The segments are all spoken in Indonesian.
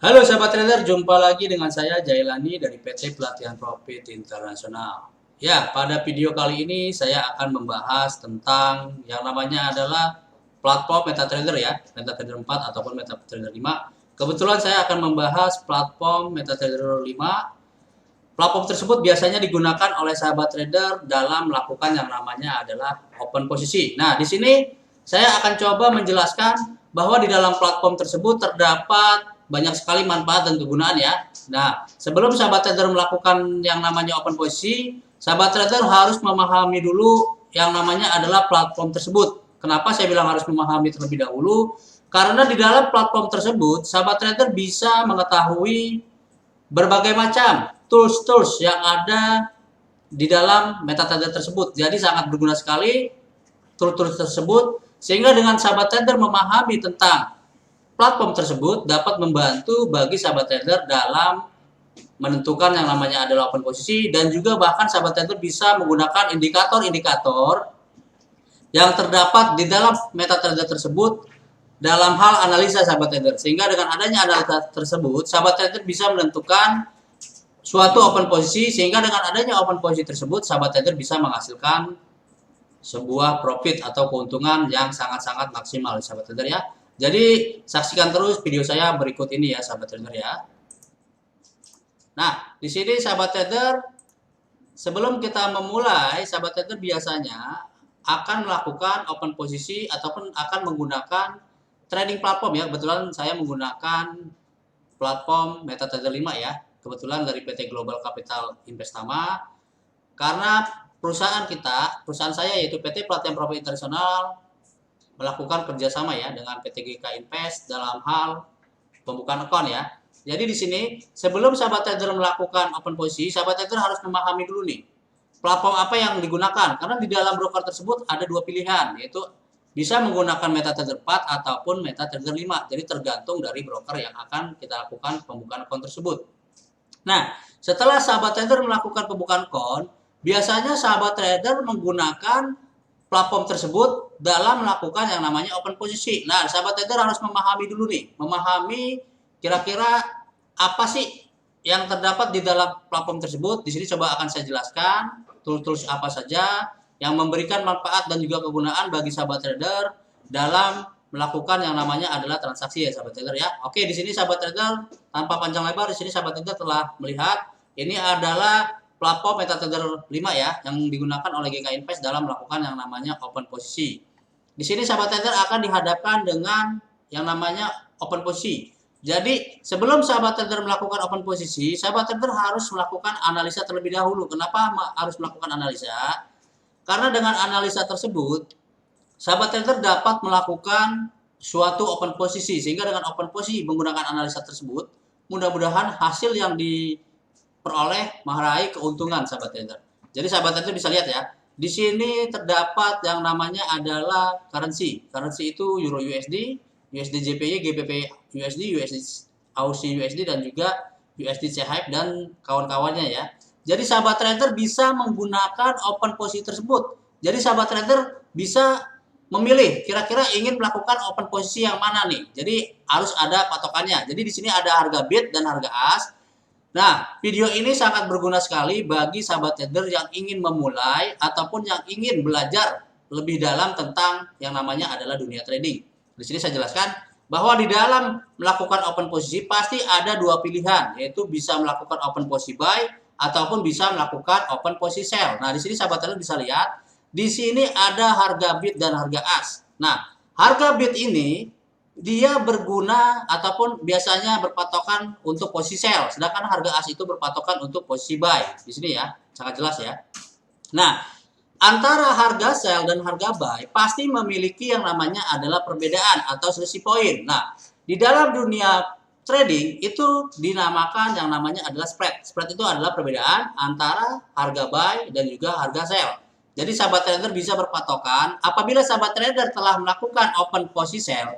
Halo sahabat trader, jumpa lagi dengan saya Jailani dari PT Pelatihan Profit Internasional. Ya, pada video kali ini saya akan membahas tentang yang namanya adalah platform MetaTrader ya, MetaTrader 4 ataupun MetaTrader 5. Kebetulan saya akan membahas platform MetaTrader 5. Platform tersebut biasanya digunakan oleh sahabat trader dalam melakukan yang namanya adalah open posisi. Nah, di sini saya akan coba menjelaskan bahwa di dalam platform tersebut terdapat banyak sekali manfaat dan kegunaan ya. Nah, sebelum sahabat trader melakukan yang namanya open posisi, sahabat trader harus memahami dulu yang namanya adalah platform tersebut. Kenapa saya bilang harus memahami terlebih dahulu? Karena di dalam platform tersebut, sahabat trader bisa mengetahui berbagai macam tools-tools yang ada di dalam MetaTrader tersebut. Jadi sangat berguna sekali tools-tools tersebut, sehingga dengan sahabat trader memahami tentang platform tersebut dapat membantu bagi sahabat trader dalam menentukan yang namanya adalah open posisi, dan juga bahkan sahabat trader bisa menggunakan indikator-indikator yang terdapat di dalam MetaTrader tersebut dalam hal analisa sahabat trader. Sehingga dengan adanya analisa tersebut, sahabat trader bisa menentukan suatu open posisi, sehingga dengan adanya open posisi tersebut sahabat trader bisa menghasilkan sebuah profit atau keuntungan yang sangat-sangat maksimal sahabat trader ya. Jadi saksikan terus video saya berikut ini ya sahabat trader ya. Nah, di sini sahabat trader, sebelum kita memulai, sahabat trader biasanya akan melakukan open posisi ataupun akan menggunakan trading platform ya. Kebetulan saya menggunakan platform MetaTrader 5 ya. Kebetulan dari PT Global Capital Investama. Karena perusahaan saya yaitu PT Pelatihan Profit Internasional melakukan kerjasama ya dengan PT GK Invest dalam hal pembukaan akun ya. Jadi di sini sebelum sahabat trader melakukan open posisi, sahabat trader harus memahami dulu nih platform apa yang digunakan. Karena di dalam broker tersebut ada dua pilihan, yaitu bisa menggunakan MetaTrader 4 ataupun MetaTrader 5. Jadi tergantung dari broker yang akan kita lakukan pembukaan akun tersebut. Nah, setelah sahabat trader melakukan pembukaan akun, biasanya sahabat trader menggunakan platform tersebut dalam melakukan yang namanya open posisi. Nah, sahabat trader harus memahami dulu nih, memahami kira-kira apa sih yang terdapat di dalam platform tersebut. Di sini coba akan saya jelaskan tools-tools apa saja yang memberikan manfaat dan juga kegunaan bagi sahabat trader dalam melakukan yang namanya adalah transaksi ya sahabat trader ya. Oke, di sini sahabat trader tanpa panjang lebar, di sini sahabat trader telah melihat ini adalah platform MetaTrader 5 ya yang digunakan oleh GK Invest dalam melakukan yang namanya open posisi. Di sini sahabat trader akan dihadapkan dengan yang namanya open posisi. Jadi sebelum sahabat trader melakukan open posisi, sahabat trader harus melakukan analisa terlebih dahulu. Kenapa harus melakukan analisa? Karena dengan analisa tersebut, sahabat trader dapat melakukan suatu open posisi, sehingga dengan open posisi menggunakan analisa tersebut, mudah-mudahan hasil yang diperoleh meraih keuntungan sahabat trader. Jadi sahabat trader bisa lihat ya, di sini terdapat yang namanya adalah currency. Currency itu Euro USD, USD JPY, GBP USD, USD Aussie USD, dan juga USD CHF dan kawan-kawannya ya. Jadi sahabat trader bisa menggunakan open posisi tersebut. Jadi sahabat trader bisa memilih kira-kira ingin melakukan open posisi yang mana nih. Jadi harus ada patokannya. Jadi di sini ada harga bid dan harga as. Nah, video ini sangat berguna sekali bagi sahabat trader yang ingin memulai ataupun yang ingin belajar lebih dalam tentang yang namanya adalah dunia trading. Di sini saya jelaskan bahwa di dalam melakukan open posisi pasti ada dua pilihan, yaitu bisa melakukan open posisi buy ataupun bisa melakukan open posisi sell. Nah, di sini sahabat trader bisa lihat, di sini ada harga bid dan harga as. Nah, harga bid ini dia berguna ataupun biasanya berpatokan untuk posisi sell, sedangkan harga as itu berpatokan untuk posisi buy. Di sini ya, sangat jelas ya. Nah, antara harga sell dan harga buy pasti memiliki yang namanya adalah perbedaan atau selisih poin. Nah, di dalam dunia trading itu dinamakan yang namanya adalah spread. Spread itu adalah perbedaan antara harga buy dan juga harga sell. Jadi sahabat trader bisa berpatokan apabila sahabat trader telah melakukan open posisi sell,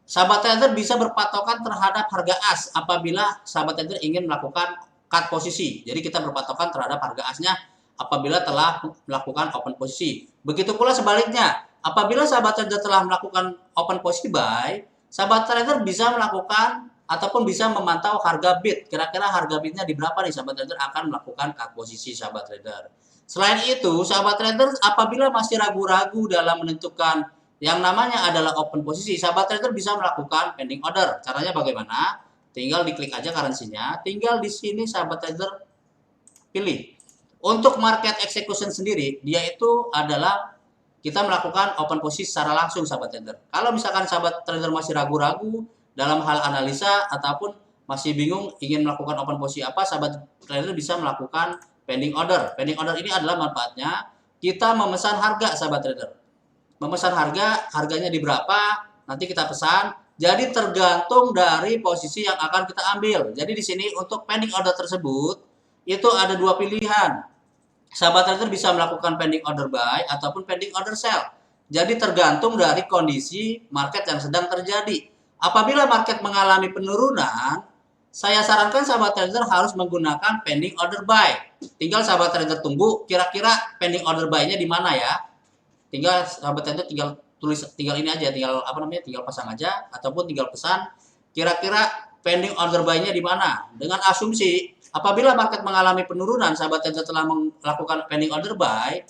sahabat trader bisa berpatokan terhadap harga as apabila sahabat trader ingin melakukan cut posisi. Jadi kita berpatokan terhadap harga asnya apabila telah melakukan open posisi. Begitu pula sebaliknya, apabila sahabat trader telah melakukan open posisi buy, sahabat trader bisa melakukan ataupun bisa memantau harga bid. Kira-kira harga bidnya di berapa nih sahabat trader, akan melakukan cut posisi sahabat trader. Selain itu, sahabat trader apabila masih ragu-ragu dalam menentukan yang namanya adalah open posisi, sahabat trader bisa melakukan pending order. Caranya bagaimana? Tinggal diklik aja currency-nya, tinggal di sini sahabat trader pilih. Untuk market execution sendiri, dia itu adalah kita melakukan open posisi secara langsung sahabat trader. Kalau misalkan sahabat trader masih ragu-ragu dalam hal analisa ataupun masih bingung ingin melakukan open posisi apa, sahabat trader bisa melakukan pending order. Pending order ini adalah manfaatnya kita memesan harga sahabat trader. Memesan harganya di berapa, nanti kita pesan. Jadi tergantung dari posisi yang akan kita ambil. Jadi di sini untuk pending order tersebut itu ada dua pilihan. Sahabat trader bisa melakukan pending order buy ataupun pending order sell. Jadi tergantung dari kondisi market yang sedang terjadi. Apabila market mengalami penurunan, saya sarankan sahabat trader harus menggunakan pending order buy. Tinggal sahabat trader tunggu kira-kira pending order buy-nya di mana ya. Tinggal sahabat trader tinggal ini aja, tinggal pasang aja ataupun tinggal pesan kira-kira pending order buy-nya di mana. Dengan asumsi apabila market mengalami penurunan, sahabat trader telah melakukan pending order buy.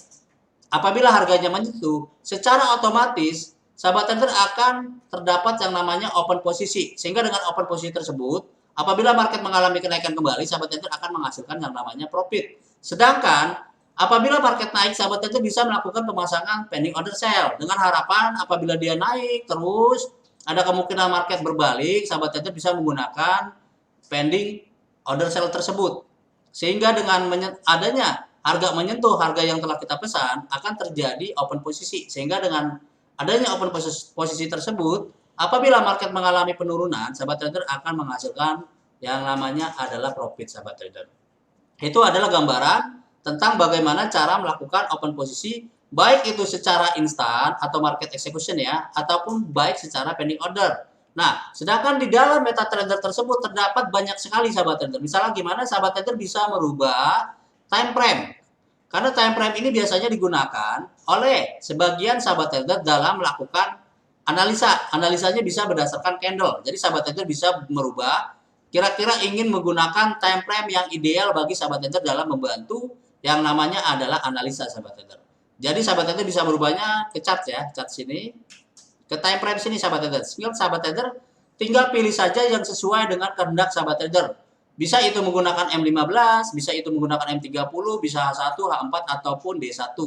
Apabila harganya menyentuh, secara otomatis sahabat trader akan terdapat yang namanya open posisi. Sehingga dengan open posisi tersebut, apabila market mengalami kenaikan kembali, sahabat trader akan menghasilkan yang namanya profit. Sedangkan apabila market naik, sahabat trader bisa melakukan pemasangan pending order sell dengan harapan apabila dia naik terus ada kemungkinan market berbalik, sahabat trader bisa menggunakan pending order sell tersebut. Sehingga dengan adanya harga menyentuh harga yang telah kita pesan akan terjadi open posisi. Sehingga dengan adanya open posisi tersebut, apabila market mengalami penurunan, sahabat trader akan menghasilkan yang namanya adalah profit sahabat trader. Itu adalah gambaran tentang bagaimana cara melakukan open posisi, baik itu secara instan atau market execution ya, ataupun baik secara pending order. Nah, sedangkan di dalam MetaTrader tersebut terdapat banyak sekali sahabat trader. Misalnya gimana sahabat trader bisa merubah time frame. Karena time frame ini biasanya digunakan oleh sebagian sahabat trader dalam melakukan analisa. Analisanya bisa berdasarkan candle. Jadi sahabat trader bisa merubah kira-kira ingin menggunakan time frame yang ideal bagi sahabat trader dalam membantu yang namanya adalah analisa sahabat trader. Jadi sahabat trader bisa merubahnya ke chart ya, chart sini, ke time frame sini sahabat trader. Sehingga sahabat trader tinggal pilih saja yang sesuai dengan kehendak sahabat trader. Bisa itu menggunakan M15, bisa itu menggunakan M30, bisa H1, H4 ataupun D1.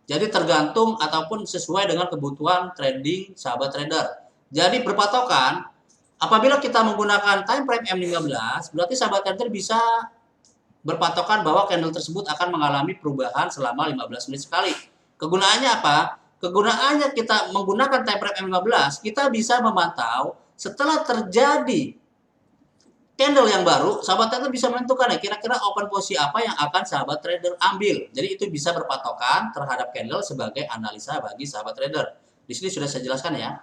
Jadi tergantung ataupun sesuai dengan kebutuhan trading sahabat trader. Jadi berpatokan apabila kita menggunakan time frame M15, berarti sahabat trader bisa berpatokan bahwa candle tersebut akan mengalami perubahan selama 15 menit sekali. Kegunaannya apa? Kegunaannya kita menggunakan time frame M15, kita bisa memantau setelah terjadi candle yang baru, sahabat trader bisa menentukan ya kira-kira open posisi apa yang akan sahabat trader ambil. Jadi itu bisa berpatokan terhadap candle sebagai analisa bagi sahabat trader. Di sini sudah saya jelaskan ya.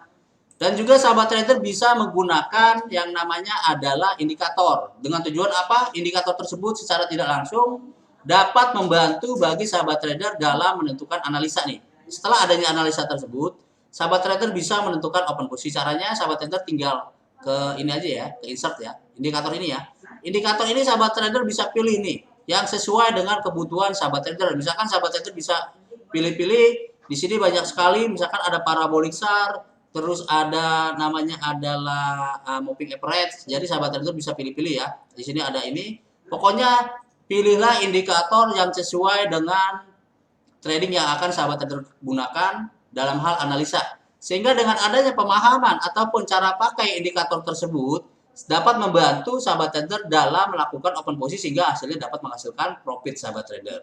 Dan juga sahabat trader bisa menggunakan yang namanya adalah indikator. Dengan tujuan apa? Indikator tersebut secara tidak langsung dapat membantu bagi sahabat trader dalam menentukan analisa nih. Setelah adanya analisa tersebut, sahabat trader bisa menentukan open posisi. Caranya sahabat trader tinggal ke ini aja ya, ke insert ya, indikator ini ya. Indikator ini sahabat trader bisa pilih nih yang sesuai dengan kebutuhan sahabat trader. Misalkan sahabat trader bisa pilih-pilih, di sini banyak sekali, misalkan ada parabolic SAR, terus ada namanya adalah moving average. Jadi sahabat trader bisa pilih-pilih ya. Di sini ada ini. Pokoknya pilihlah indikator yang sesuai dengan trading yang akan sahabat trader gunakan dalam hal analisa. Sehingga dengan adanya pemahaman ataupun cara pakai indikator tersebut dapat membantu sahabat trader dalam melakukan open posisi sehingga hasilnya dapat menghasilkan profit sahabat trader.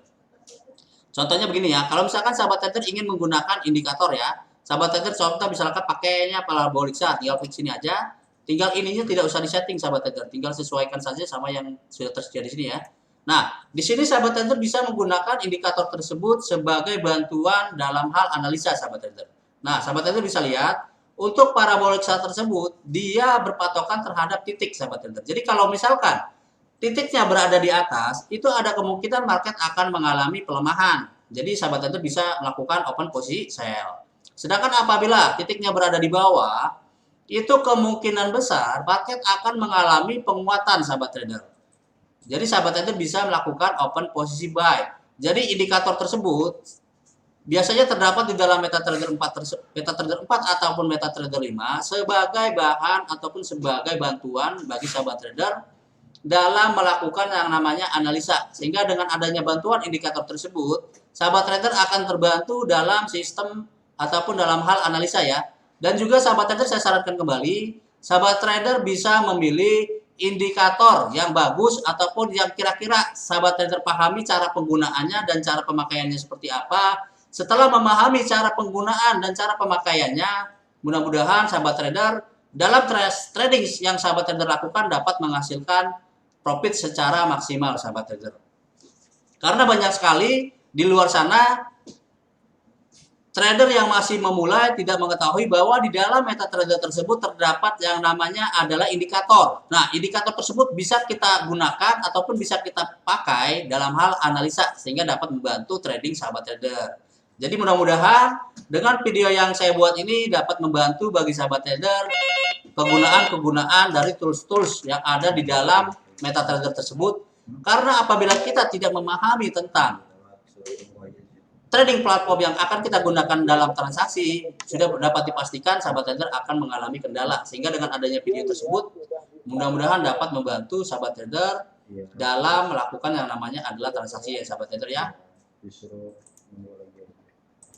Contohnya begini ya, kalau misalkan sahabat trader ingin menggunakan indikator ya, sahabat trader contoh misalkan pakainya parabolic SAR, tinggal klik sini aja, tinggal ininya tidak usah disetting sahabat trader, tinggal sesuaikan saja sama yang sudah tersedia di sini ya. Nah, di sini sahabat trader bisa menggunakan indikator tersebut sebagai bantuan dalam hal analisa sahabat trader. Nah, sahabat trader bisa lihat, untuk parabolic SAR tersebut, dia berpatokan terhadap titik sahabat trader. Jadi kalau misalkan titiknya berada di atas, itu ada kemungkinan market akan mengalami pelemahan. Jadi sahabat trader bisa melakukan open posisi sell. Sedangkan apabila titiknya berada di bawah, itu kemungkinan besar market akan mengalami penguatan sahabat trader. Jadi sahabat trader bisa melakukan open posisi buy. Jadi indikator tersebut biasanya terdapat di dalam MetaTrader 4 ataupun MetaTrader 5 sebagai bahan ataupun sebagai bantuan bagi sahabat trader dalam melakukan yang namanya analisa. Sehingga dengan adanya bantuan indikator tersebut, sahabat trader akan terbantu dalam sistem ataupun dalam hal analisa ya. Dan juga sahabat trader saya sarankan kembali, sahabat trader bisa memilih indikator yang bagus ataupun yang kira-kira sahabat trader pahami cara penggunaannya dan cara pemakaiannya seperti apa. Setelah memahami cara penggunaan dan cara pemakaiannya, mudah-mudahan sahabat trader dalam trading yang sahabat trader lakukan dapat menghasilkan profit secara maksimal sahabat trader. Karena banyak sekali di luar sana trader yang masih memulai tidak mengetahui bahwa di dalam MetaTrader tersebut terdapat yang namanya adalah indikator. Nah, indikator tersebut bisa kita gunakan ataupun bisa kita pakai dalam hal analisa sehingga dapat membantu trading sahabat trader. Jadi mudah-mudahan dengan video yang saya buat ini dapat membantu bagi sahabat trader kegunaan dari tools-tools yang ada di dalam MetaTrader tersebut. Karena apabila kita tidak memahami tentang trading platform yang akan kita gunakan dalam transaksi, sudah dapat dipastikan sahabat trader akan mengalami kendala. Sehingga dengan adanya video tersebut, mudah-mudahan dapat membantu sahabat trader dalam melakukan yang namanya adalah transaksi ya sahabat trader ya.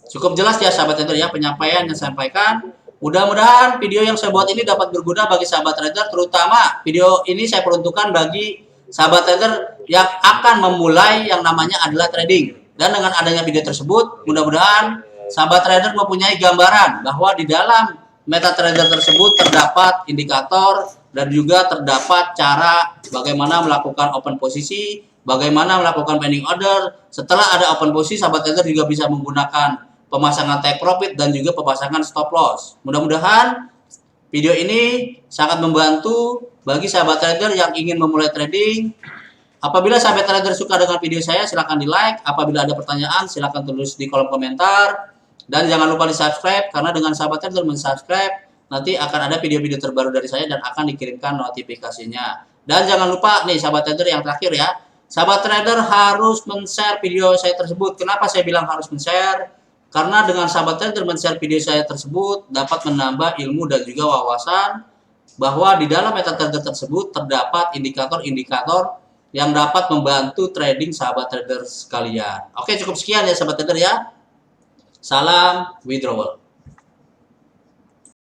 Cukup jelas ya sahabat trader ya penyampaian yang saya sampaikan. Mudah-mudahan video yang saya buat ini dapat berguna bagi sahabat trader, terutama video ini saya peruntukkan bagi sahabat trader yang akan memulai yang namanya adalah trading. Dan dengan adanya video tersebut, mudah-mudahan sahabat trader mempunyai gambaran bahwa di dalam MetaTrader tersebut terdapat indikator dan juga terdapat cara bagaimana melakukan open posisi, bagaimana melakukan pending order. Setelah ada open posisi, sahabat trader juga bisa menggunakan pemasangan take profit dan juga pemasangan stop loss. Mudah-mudahan video ini sangat membantu bagi sahabat trader yang ingin memulai trading. Apabila sahabat trader suka dengan video saya, silahkan di like. Apabila ada pertanyaan, silahkan tulis di kolom komentar. Dan jangan lupa di subscribe, karena dengan sahabat trader mensubscribe, nanti akan ada video-video terbaru dari saya dan akan dikirimkan notifikasinya. Dan jangan lupa nih sahabat trader yang terakhir ya, sahabat trader harus men-share video saya tersebut. Kenapa saya bilang harus men-share? Karena dengan sahabat trader men-share video saya tersebut dapat menambah ilmu dan juga wawasan bahwa di dalam MetaTrader tersebut terdapat indikator-indikator yang dapat membantu trading sahabat trader sekalian. Oke, cukup sekian ya sahabat trader ya. Salam withdrawal.